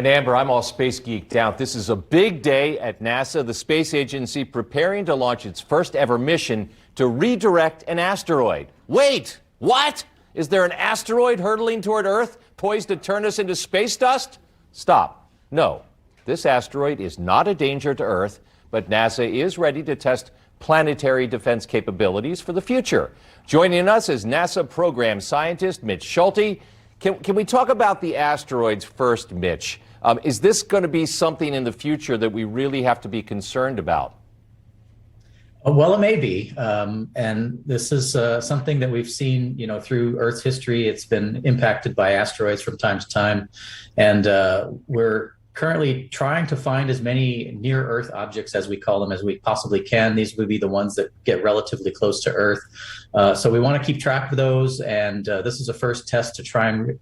And Amber, I'm all space geeked out. This is a big day at NASA, the space agency preparing to launch its first ever mission to redirect an asteroid. Wait, what? Is there an asteroid hurtling toward Earth, poised to turn us into space dust? Stop. No, this asteroid is not a danger to Earth, but NASA is ready to test planetary defense capabilities for the future. Joining us is NASA program scientist Mitch Schulte. Can we talk about the asteroids first, Mitch? Is this going to be something in the future that we really have to be concerned about? Well, it may be, and this is something that we've seen, through Earth's history. It's been impacted by asteroids from time to time, and we're currently trying to find as many near-Earth objects, as we call them, as we possibly can. These would be the ones that get relatively close to Earth. So we want to keep track of those, and this is a first test to try and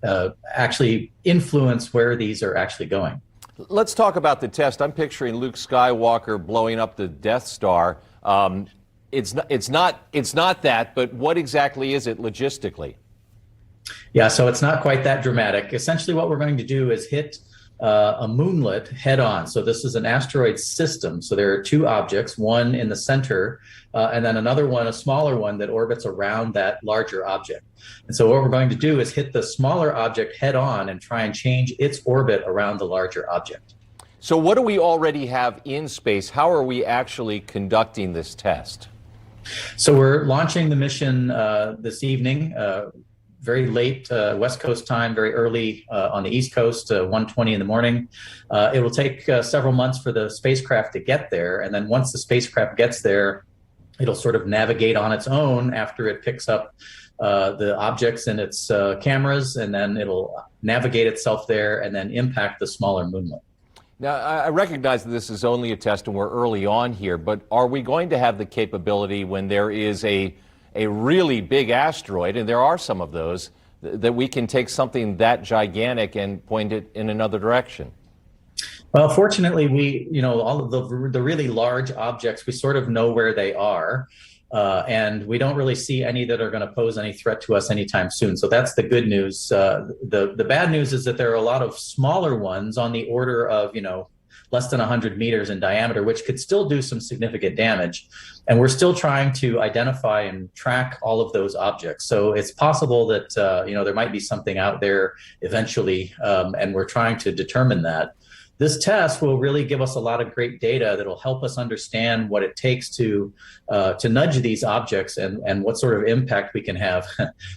actually influence where these are actually going. Let's talk about the test. I'm picturing Luke Skywalker blowing up the Death Star. It's not that, but what exactly is it logistically? Yeah, so it's not quite that dramatic. Essentially, what we're going to do is hit a moonlet head on. So this is an asteroid system. So there are two objects, one in the center, and then another one, a smaller one that orbits around that larger object. And so what we're going to do is hit the smaller object head on and try and change its orbit around the larger object. So what do we already have in space? How are we actually conducting this test? So we're launching the mission this evening, very late West Coast time, very early on the East Coast, 1:20 in the morning. It will take several months for the spacecraft to get there. And then once the spacecraft gets there, it'll sort of navigate on its own after it picks up the objects in its cameras, and then it'll navigate itself there and then impact the smaller moonlet. Now, I recognize that this is only a test and we're early on here, but are we going to have the capability when there is a really big asteroid, and there are some of those, that we can take something that gigantic and point it in another direction? Well, fortunately, all of the really large objects, we sort of know where they are. And we don't really see any that are going to pose any threat to us anytime soon. So that's the good news. The bad news is that there are a lot of smaller ones on the order of, less than 100 meters in diameter, which could still do some significant damage. And we're still trying to identify and track all of those objects. So it's possible that, there might be something out there eventually, and we're trying to determine that. This test will really give us a lot of great data that'll help us understand what it takes to nudge these objects and what sort of impact we can have,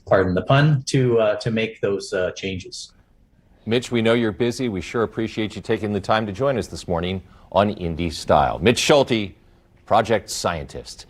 pardon the pun, to make those changes. Mitch, we know you're busy. We sure appreciate you taking the time to join us this morning on Indy Style. Mitch Schulte, project scientist.